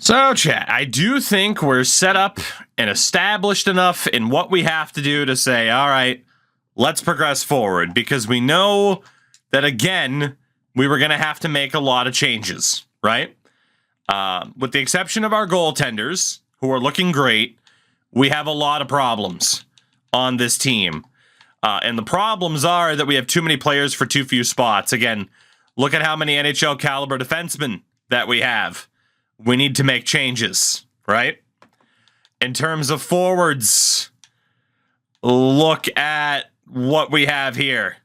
So, chat, I do think we're set up and established enough in what we have to do to say, all right, let's progress forward, because we know that, again, we were going to have to make a lot of changes, right? With the exception of our goaltenders, who are looking great, we have a lot of problems on this team. And the problems are that we have too many players for too few spots. Again, look at how many NHL caliber defensemen that we have. We need to make changes, right? In terms of forwards, look at what we have here.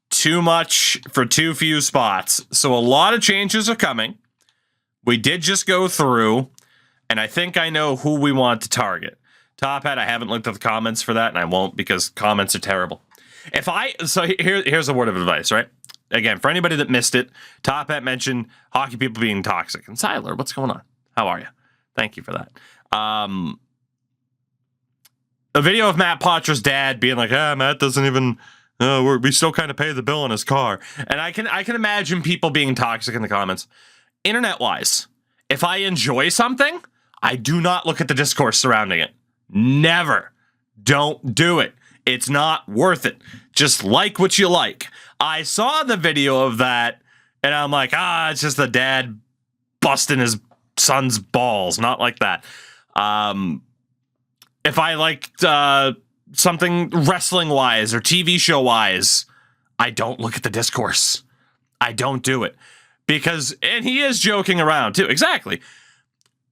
Too much for too few spots. So a lot of changes are coming. We did just go through, and I think I know who we want to target. Top Hat, I haven't looked at the comments for that, and I won't, because comments are terrible. Here's a word of advice, right? Again, for anybody that missed it, Top Hat mentioned hockey people being toxic. And Siler, what's going on? How are you? Thank you for that. A video of Matt Potter's dad being like, Matt doesn't even, we still kind of pay the bill on his car. And I can imagine people being toxic in the comments. Internet-wise, if I enjoy something, I do not look at the discourse surrounding it. Never. Don't do it. It's not worth it. Just like what you like. I saw the video of that, and I'm like, it's just the dad busting his son's balls. Not like that. If I liked something wrestling-wise or TV show-wise, I don't look at the discourse. I don't do it. And he is joking around, too. Exactly.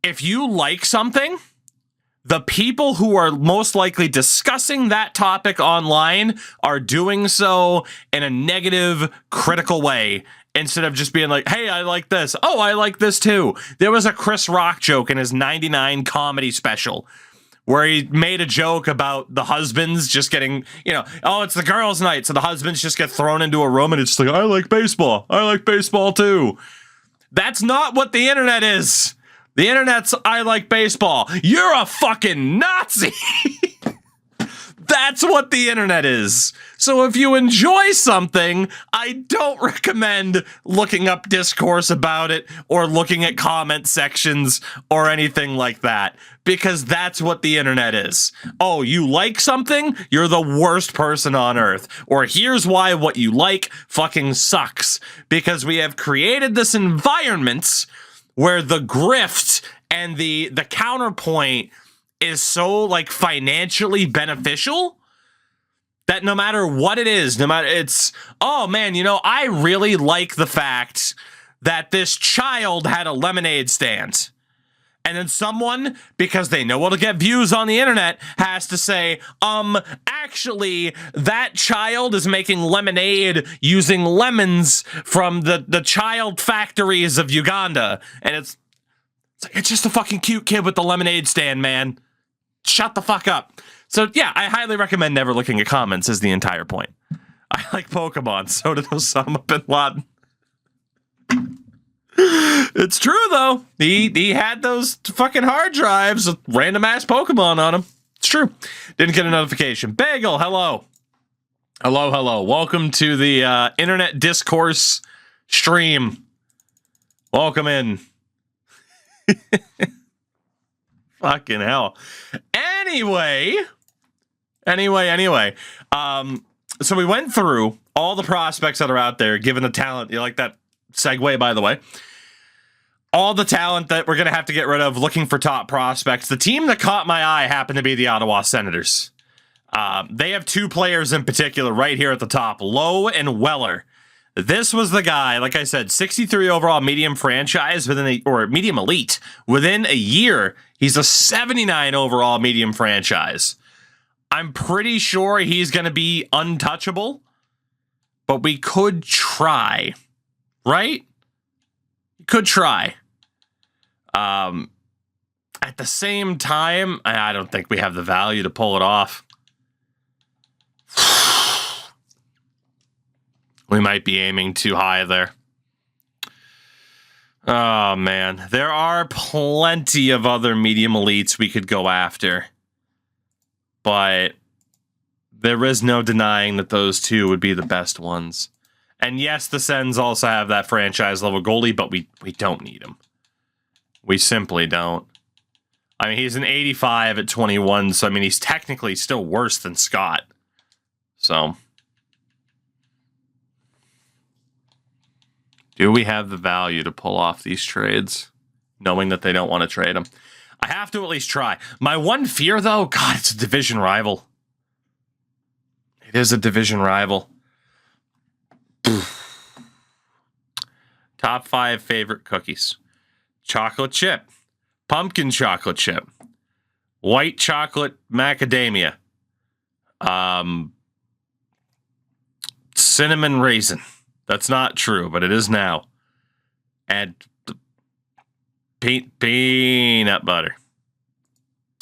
If you like something, the people who are most likely discussing that topic online are doing so in a negative, critical way, instead of just being like, hey, I like this. Oh, I like this too. There was a Chris Rock joke in his 99 comedy special where he made a joke about the husbands just getting, it's the girls' night, so the husbands just get thrown into a room and it's like, I like baseball. I like baseball too. That's not what the internet is. The internet's I like baseball. You're a fucking Nazi. That's what the internet is. So if you enjoy something, I don't recommend looking up discourse about it or looking at comment sections or anything like that, because that's what the internet is. Oh, you like something? You're the worst person on earth. Or here's why what you like fucking sucks. Because we have created this environment where the grift and the counterpoint is so financially beneficial that no matter what it is, oh man, I really like the fact that this child had a lemonade stand. And then someone, because they know what'll get views on the internet, has to say, actually, that child is making lemonade using lemons from the child factories of Uganda. And it's just a fucking cute kid with the lemonade stand, man. Shut the fuck up. So, yeah, I highly recommend never looking at comments is the entire point. I like Pokemon. So did Osama bin Laden. It's true, though. He had those fucking hard drives with random-ass Pokemon on them. It's true. Didn't get a notification. Bagel, hello. Hello. Welcome to the internet discourse stream. Welcome in. Fucking hell. Anyway. So we went through all the prospects that are out there, given the talent. You like that segue, by the way? All the talent that we're going to have to get rid of, looking for top prospects. The team that caught my eye happened to be the Ottawa Senators. They have two players in particular right here at the top, Lowe and Weller. This was the guy, like I said, 63 overall medium franchise medium elite. Within a year, he's a 79 overall medium franchise. I'm pretty sure he's going to be untouchable, but we could try, right? You could try. At the same time, I don't think we have the value to pull it off. We might be aiming too high there. Oh, man. There are plenty of other medium elites we could go after. But there is no denying that those two would be the best ones. And yes, the Sens also have that franchise level goalie, but we don't need him. We simply don't. I mean, he's an 85 at 21, so I mean, he's technically still worse than Scott. So, do we have the value to pull off these trades, knowing that they don't want to trade him? I have to at least try. My one fear, though, God, it's a division rival. It is a division rival. Top 5 favorite cookies. Chocolate chip. Pumpkin chocolate chip. White chocolate macadamia. Cinnamon raisin. That's not true, but it is now. And peanut butter.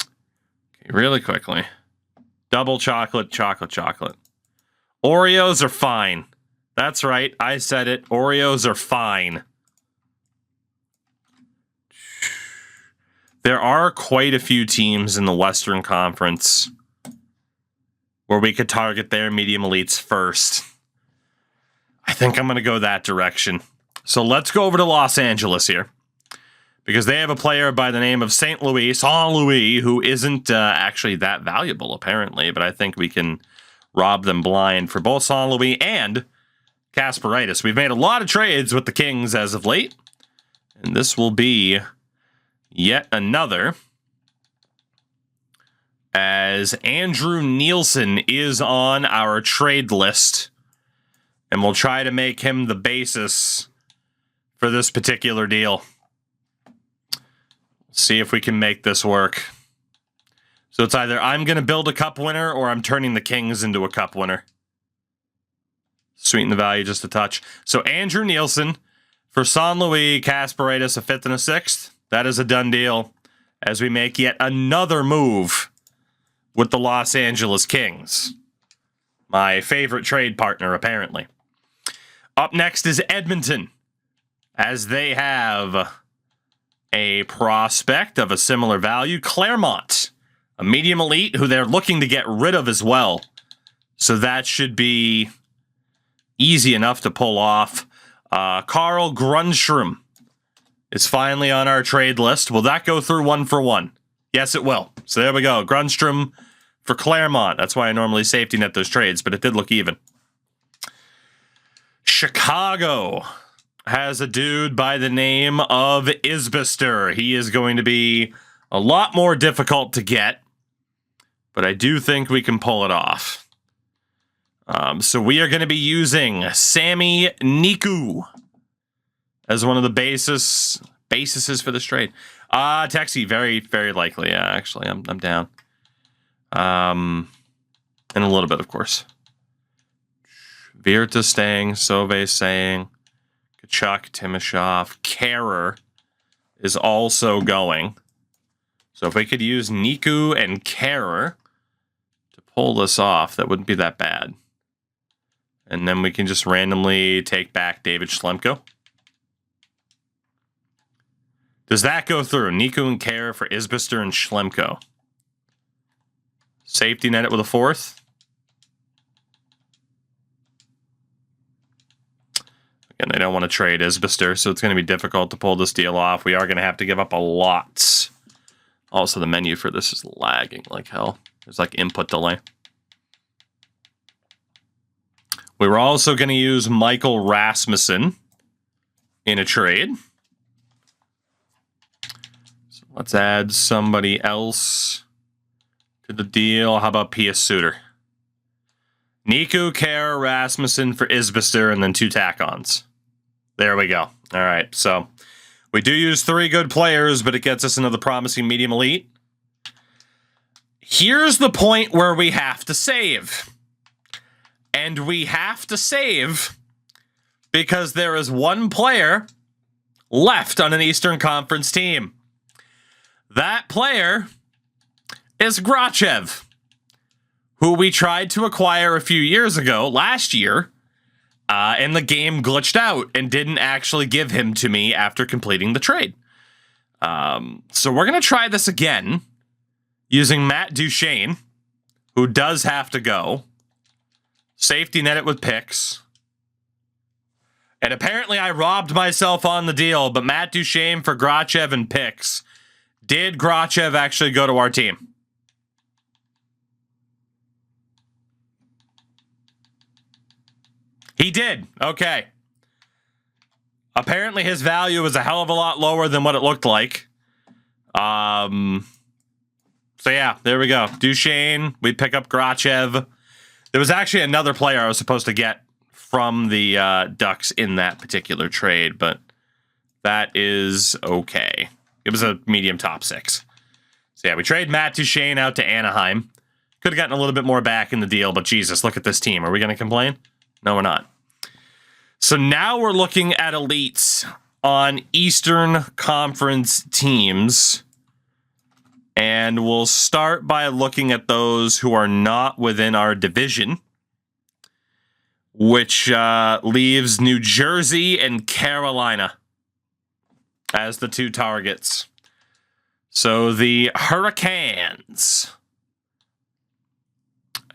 Okay, really quickly. Double chocolate, chocolate. Oreos are fine. That's right. I said it. Oreos are fine. There are quite a few teams in the Western Conference where we could target their medium elites first. I think I'm going to go that direction. So let's go over to Los Angeles here, because they have a player by the name of St. Louis, who isn't actually that valuable, apparently, but I think we can rob them blind for both St. Louis and Kasparaitis. We've made a lot of trades with the Kings as of late, and this will be yet another, as Andrew Nielsen is on our trade list, and we'll try to make him the basis for this particular deal. See if we can make this work. So it's either I'm going to build a cup winner or I'm turning the Kings into a cup winner. Sweeten the value just a touch. So Andrew Nielsen for San Luis, Kasparaitis, a 5th and a 6th. That is a done deal as we make yet another move with the Los Angeles Kings. My favorite trade partner, apparently. Up next is Edmonton, as they have a prospect of a similar value, Claremont, a medium elite who they're looking to get rid of as well. So that should be easy enough to pull off. Carl Grundstrom is finally on our trade list. Will that go through 1-for-1? Yes, it will. So there we go. Grundstrom for Claremont. That's why I normally safety net those trades, but it did look even. Chicago has a dude by the name of Isbister. He is going to be a lot more difficult to get, but I do think we can pull it off. So we are going to be using Sami Niku as one of the bases for this trade. Texie, very, very likely. Yeah, actually, I'm down. And a little bit, of course. Virta staying, Sauve staying, Kachuk, Timashov, Kehrer is also going. So if we could use Niku and Kehrer to pull this off, that wouldn't be that bad. And then we can just randomly take back David Schlemko. Does that go through? Niku and Kehrer for Isbister and Schlemko. Safety net it with a 4th. Again, they don't want to trade Isbister, so it's going to be difficult to pull this deal off. We are going to have to give up a lot. Also, the menu for this is lagging like hell. There's like input delay. We were also going to use Michael Rasmussen in a trade. So let's add somebody else to the deal. How about Pius Suter? Niku, Kehrer, Rasmussen for Isbister, and then 2 tack-ons. There we go. All right, so we do use 3 good players, but it gets us another promising medium elite. Here's the point where we have to save. And we have to save because there is one player left on an Eastern Conference team. That player is Grachev, who we tried to acquire a few years ago, last year, and the game glitched out and didn't actually give him to me after completing the trade. So we're going to try this again using Matt Duchene, who does have to go. Safety net it with picks. And apparently I robbed myself on the deal, but Matt Duchene for Grachev and picks. Did Grachev actually go to our team? He did. Okay. Apparently his value was a hell of a lot lower than what it looked like. So yeah, there we go. Duchene, we pick up Grachev. There was actually another player I was supposed to get from the Ducks in that particular trade, but that is okay. It was a medium top 6. So yeah, we trade Matt Duchene out to Anaheim. Could have gotten a little bit more back in the deal, but Jesus, look at this team. Are we going to complain? No, we're not. So now we're looking at elites on Eastern Conference teams. And we'll start by looking at those who are not within our division, which leaves New Jersey and Carolina as the 2 targets. So the Hurricanes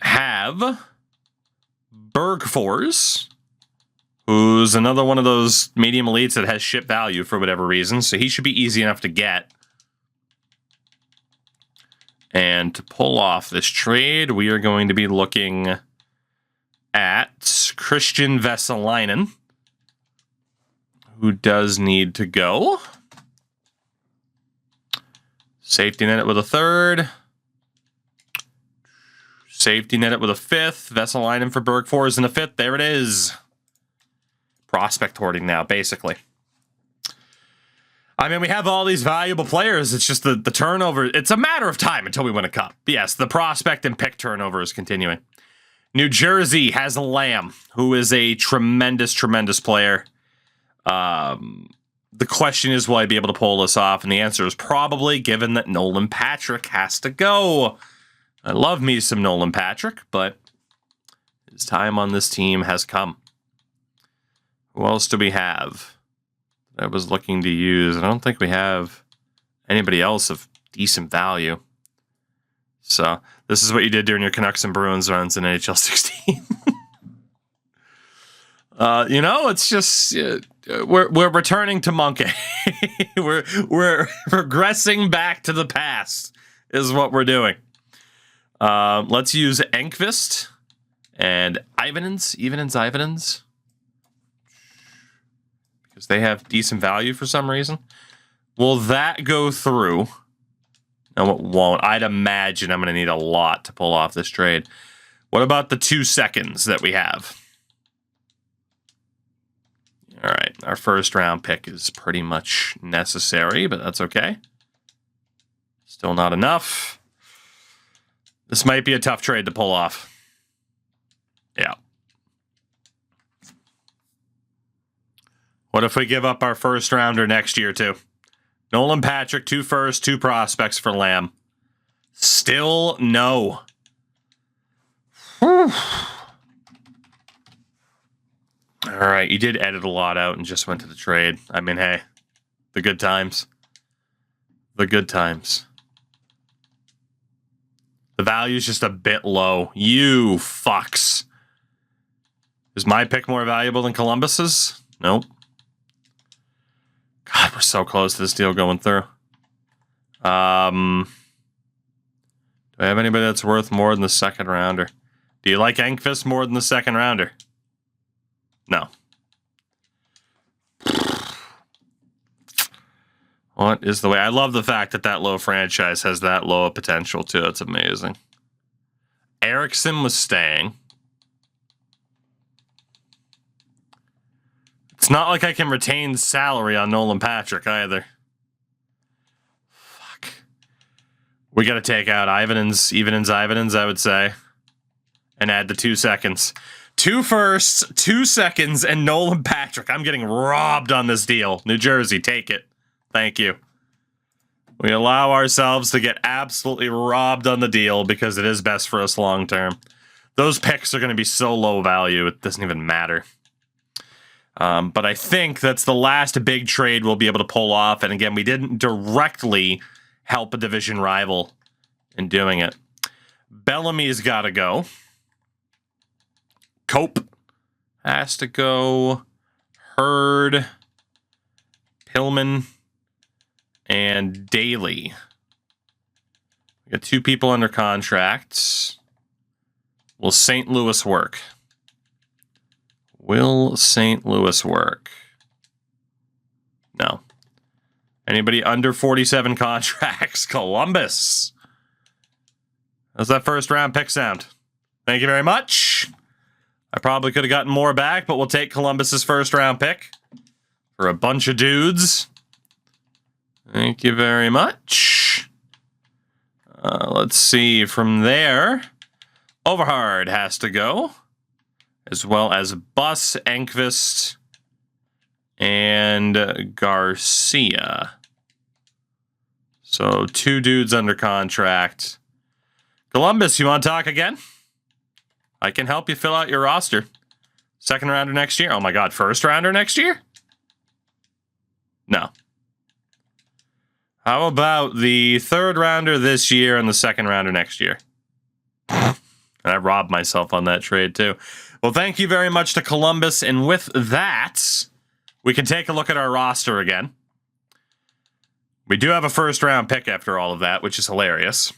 have Bergfors, who's another one of those medium elites that has ship value for whatever reason, so he should be easy enough to get. And to pull off this trade, we are going to be looking at Christian Vesalainen, who does need to go. Safety net it with a 3rd. Safety net it with a 5th. Vesalainen for Bergfors in a 5th. There it is. Prospect hoarding now, basically. I mean, we have all these valuable players. It's just the turnover. It's a matter of time until we win a cup. Yes, the prospect and pick turnover is continuing. New Jersey has Lamb, who is a tremendous, tremendous player. The question is, will I be able to pull this off? And the answer is probably, given that Nolan Patrick has to go. I love me some Nolan Patrick, but his time on this team has come. Who else do we have I was looking to use? I don't think we have anybody else of decent value. So this is what you did during your Canucks and Bruins runs in NHL 16. You know, it's just we're returning to Monkey. we're regressing back to the past is what we're doing. Let's use Enqvist and Ivanens, because they have decent value for some reason. Will that go through? No, it won't. I'd imagine I'm going to need a lot to pull off this trade. What about the 2 seconds that we have? All right, our first round pick is pretty much necessary, but that's okay. Still not enough. This might be a tough trade to pull off. Yeah. What if we give up our first rounder next year, too? Nolan Patrick, 2 firsts, 2 prospects for Lamb. Still no. Whew. All right, you did edit a lot out and just went to the trade. I mean, hey, the good times. The good times. The value's just a bit low. You fucks. Is my pick more valuable than Columbus's? Nope. God, we're so close to this deal going through. Do I have anybody that's worth more than the second rounder? Do you like Enqvist more than the second rounder? No. What is the way? I love the fact that that low franchise has that low of potential, too. It's amazing. Eriksson was staying. It's not like I can retain salary on Nolan Patrick either. Fuck. We got to take out Ivanens, I would say. And add the 2 seconds. 2 firsts, 2 seconds, and Nolan Patrick. I'm getting robbed on this deal. New Jersey, take it. Thank you. We allow ourselves to get absolutely robbed on the deal because it is best for us long term. Those picks are going to be so low value, it doesn't even matter. But I think that's the last big trade we'll be able to pull off. And again, we didn't directly help a division rival in doing it. Bellamy's got to go. Cope has to go. Hurd, Pillman, and Daly. We got 2 people under contract. Will St. Louis work? Will St. Louis work? No. Anybody under 47 contracts? Columbus. How's that first round pick sound? Thank you very much. I probably could have gotten more back, but we'll take Columbus's first round pick for a bunch of dudes. Thank you very much. Let's see from there. Overhard has to go, as well as Buss, Enqvist, and Garcia. So 2 dudes under contract. Columbus, you want to talk again? I can help you fill out your roster. Second rounder next year. Oh my God, first rounder next year? No. How about the third rounder this year and the second rounder next year? And I robbed myself on that trade too. Well, thank you very much to Columbus. And with that, we can take a look at our roster again. We do have a first round pick after all of that, which is hilarious.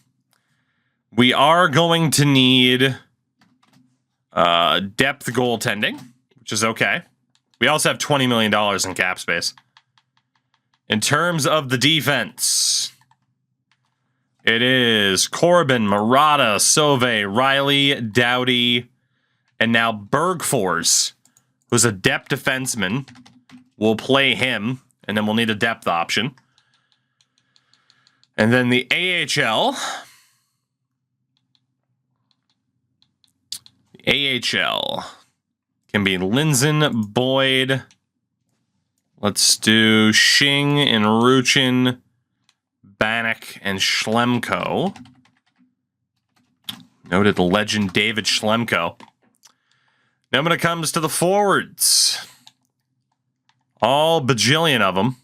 We are going to need depth goaltending, which is okay. We also have $20 million in cap space. In terms of the defense, it is Corbin, Murata, Sauve, Riley, Doughty, and now Bergfors, who's a depth defenseman. We'll play him, and then we'll need a depth option. And then the AHL. AHL can be Linzen, Boyd. Let's do Shing and Ruchin, Bannock, and Schlemko. Noted legend David Schlemko. Now when it comes to the forwards, all bajillion of them.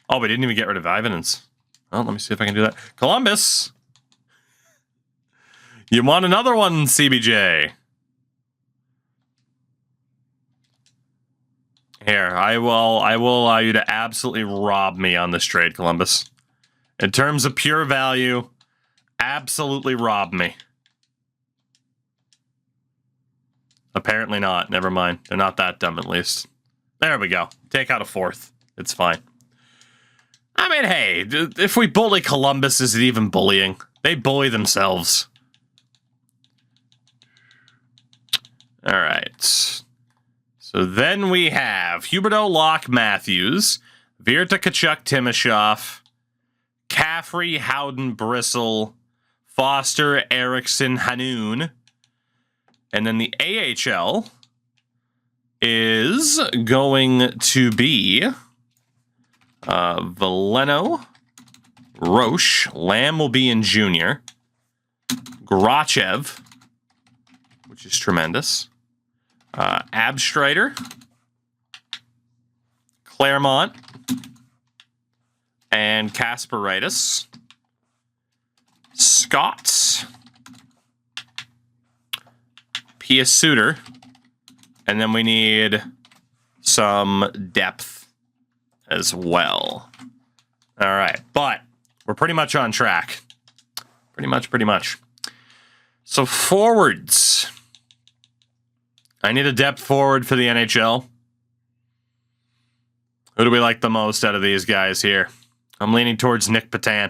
Oh, we didn't even get rid of Ivanens. Oh, let me see if I can do that. Columbus. You want another one, CBJ? Here, I will allow you to absolutely rob me on this trade, Columbus. In terms of pure value, absolutely rob me. Apparently not. Never mind. They're not that dumb, at least. There we go. Take out a 4th. It's fine. I mean, hey, if we bully Columbus, is it even bullying? They bully themselves. All right. So then we have Huberdeau, Locke, Matthews, Virta, Kachuk, Timashov, Caffrey, Howden, Bristle, Foster, Erickson, Hanoun. And then the AHL is going to be Veleno, Roche, Lamb will be in junior, Grachev, which is tremendous, Abstreiter, Claremont, and Kasperitis, Scott, Pia Suter, and then we need some depth as well. All right, but we're pretty much on track. Pretty much. So forwards. I need a depth forward for the NHL. Who do we like the most out of these guys here? I'm leaning towards Nick Patan.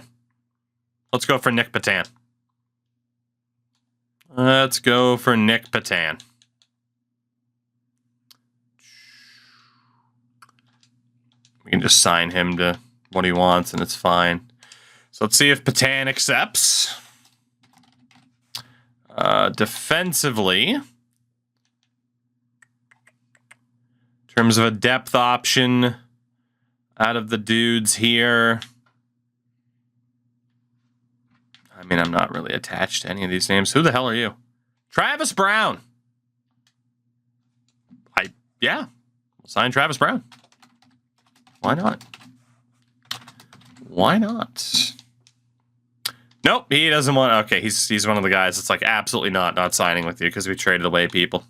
Let's go for Nick Patan. Let's go for Nick Patan. We can just sign him to what he wants, and it's fine. So let's see if Patan accepts. Defensively, in terms of a depth option, out of the dudes here, I mean, I'm not really attached to any of these names. Who the hell are you? Travis Brown. Yeah, we'll sign Travis Brown. Why not? Why not? Nope, he doesn't want. Okay, he's one of the guys that's like absolutely not signing with you because we traded away people.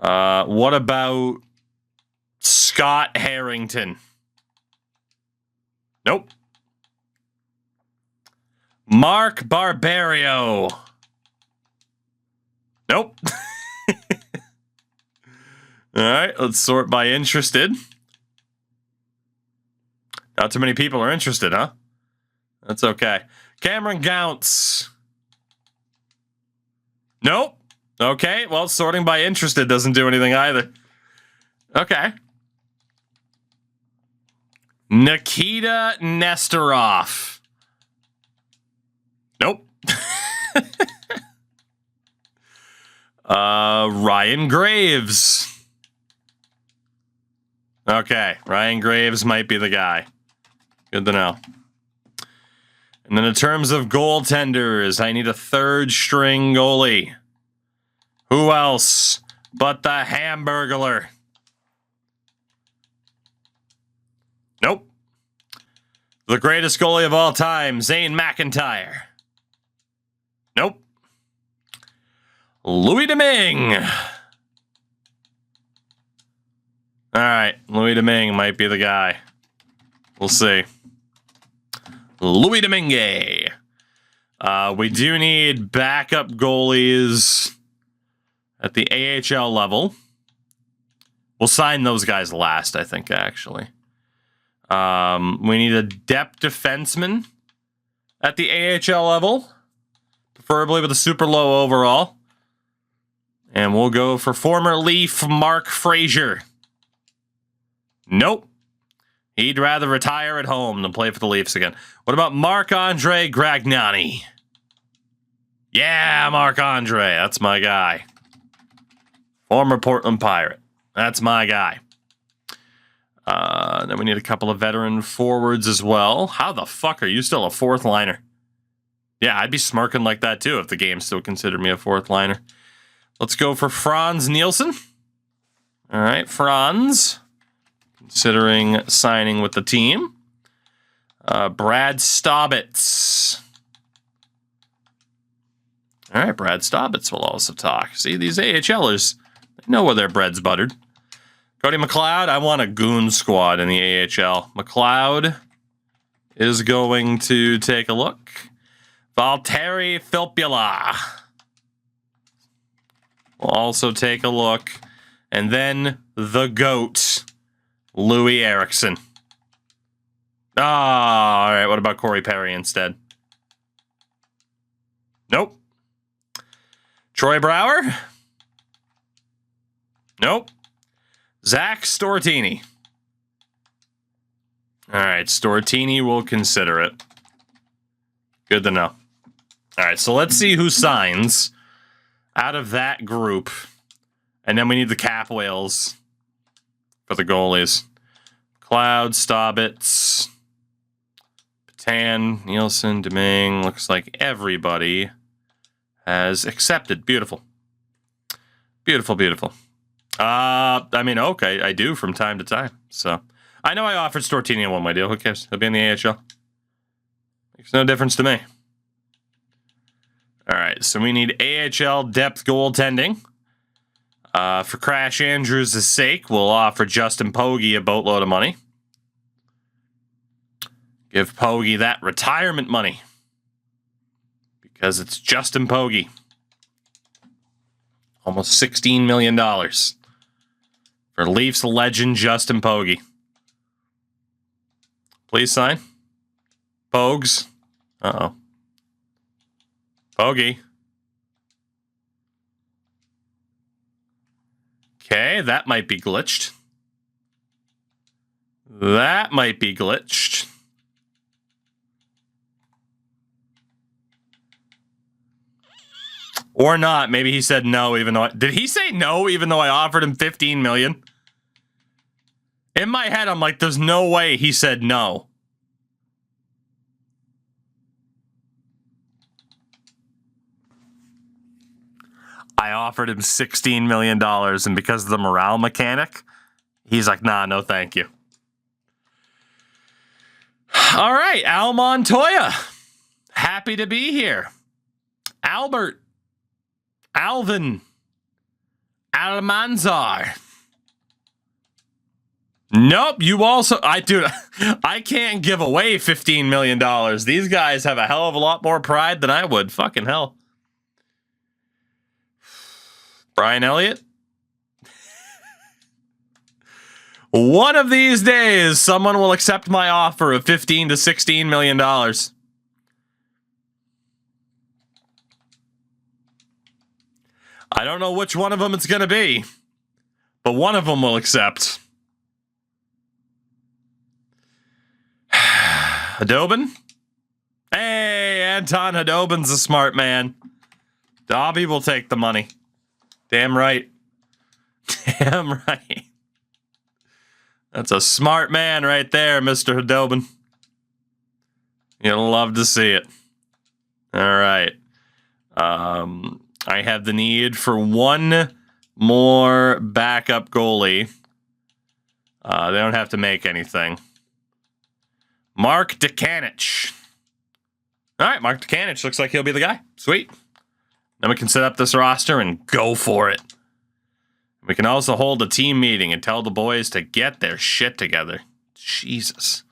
What about Scott Harrington? Nope. Mark Barbario. Nope. All right, let's sort by interested. Not too many people are interested, huh? That's okay. Cameron Gounce. Nope. Okay, well, sorting by interested doesn't do anything either. Okay. Nikita Nesterov. Nope. Ryan Graves. Okay, Ryan Graves might be the guy. Good to know. And then in terms of goaltenders, I need a third string goalie. Who else but the Hamburglar? Nope. The greatest goalie of all time, Zane McIntyre. Nope. Louis Domingue. All right, Louis Domingue might be the guy. We'll see. Louis Domingue. We do need backup goalies at the AHL level. We'll sign those guys last, I think, actually. We need a depth defenseman at the AHL level, preferably with a super low overall. And we'll go for former Leaf Mark Frazier. Nope. He'd rather retire at home than play for the Leafs again. What about Marc-Andre Gragnani? Yeah, Marc-Andre. That's my guy. Former Portland Pirate. That's my guy. Then we need a couple of veteran forwards as well. How the fuck are you still a fourth liner? Yeah, I'd be smirking like that too if the game still considered me a fourth liner. Let's go for Franz Nielsen. All right, Franz. Considering signing with the team. Brad Staubitz. All right, Brad Staubitz will also talk. See, these AHLers, they know where their bread's buttered. Cody McLeod, I want a goon squad in the AHL. McLeod is going to take a look. Valtteri Filppula will also take a look. And then the GOAT, Louis Eriksson. All right, what about Corey Perry instead? Nope. Troy Brouwer? Nope. Zach Stortini. All right, Stortini will consider it. Good to know. All right, so let's see who signs out of that group. And then we need the cap whales for the goalies. Cloud, Staubitz, Patan, Nielsen, Domingue. Looks like everybody has accepted. Beautiful. Beautiful, beautiful. I mean, okay, I do from time to time. So, I know I offered Stortini one my deal. Who cares? He'll be in the AHL. Makes no difference to me. All right, so we need AHL depth goaltending. For Crash Andrews' sake, we'll offer Justin Pogge a boatload of money. Give Pogge that retirement money. Because it's Justin Pogge. Almost $16 million. For Leafs legend Justin Pogge. Please sign. Pogues. Uh-oh. Pogge. Okay, that might be glitched. That might be glitched. Or not. Maybe he said no even though... Did he say no even though I offered him $15 million? In my head, I'm like, there's no way he said no. I offered him $16 million, and because of the morale mechanic, he's like, nah, no thank you. All right, Al Montoya. Happy to be here. Albert. Alvin. Almanzar. Nope, you also... I can't give away $15 million. These guys have a hell of a lot more pride than I would. Fucking hell. Brian Elliott? One of these days, someone will accept my offer of $15 to $16 million. I don't know which one of them it's going to be, but one of them will accept. Hadobin? Hey, Anton Hadobin's a smart man. Dobby will take the money. Damn right. Damn right. That's a smart man right there, Mr. Hadobin. You'll love to see it. All right. I have the need for one more backup goalie. They don't have to make anything. Mark DeCanich. All right, Mark DeCanich looks like he'll be the guy. Sweet. Then we can set up this roster and go for it. We can also hold a team meeting and tell the boys to get their shit together. Jesus.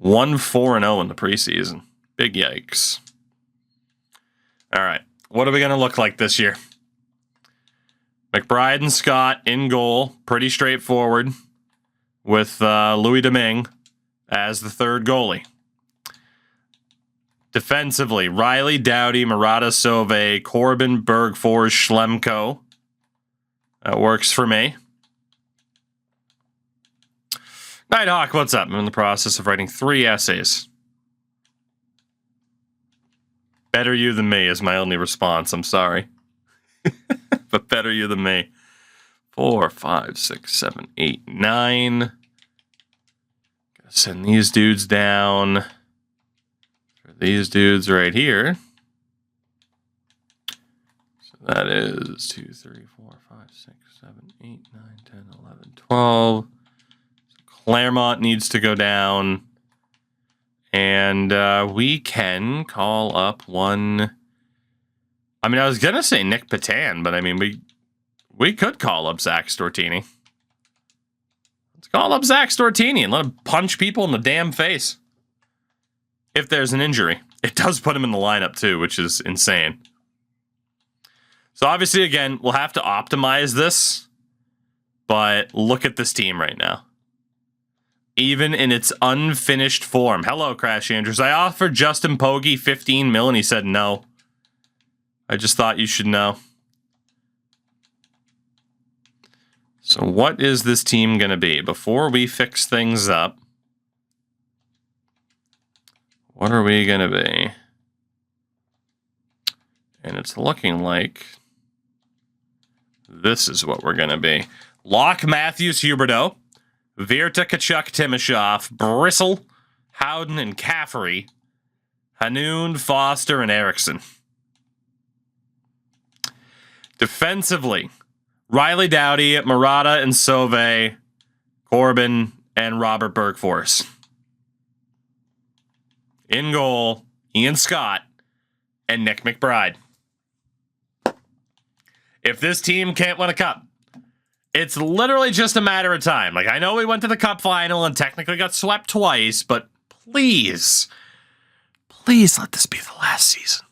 1-4-0 in the preseason. Big yikes. All right. What are we going to look like this year? McBride and Scott in goal. Pretty straightforward. With Louis Domingue as the third goalie. Defensively, Riley, Doughty, Murata, Sauve, Corbin, Bergfors, Schlemko. That works for me. Nighthawk, what's up? I'm in the process of writing 3 essays. Better you than me is my only response. I'm sorry. But better you than me. 4, 5, 6, 7, 8, 9. Gotta send these dudes down. These dudes right here. So that is 2, 3, 4, 5, 6, 7, 8, 9, 10, 11, 12. So Claremont needs to go down. And we can call up one. I mean, I was going to say Nick Patan, but I mean, we could call up Zach Stortini. Let's call up Zach Stortini and let him punch people in the damn face. If there's an injury. It does put him in the lineup too, which is insane. So obviously, again, we'll have to optimize this. But look at this team right now. Even in its unfinished form. Hello, Crash Andrews. I offered Justin Pogge $15 million and he said no. I just thought you should know. So what is this team going to be? Before we fix things up, what are we going to be? And it's looking like this is what we're going to be. Locke, Matthews, Huberdeau, Virta, Kachuk, Timashov, Bristle, Howden, and Caffery, Hanoun, Foster, and Erickson. Defensively, Riley Doughty, Murata, and Sauve, Corbin, and Robert Bergfors. In goal, Ian Scott and Nick McBride. If this team can't win a cup, it's literally just a matter of time. Like, I know we went to the cup final and technically got swept twice, but please let this be the last season.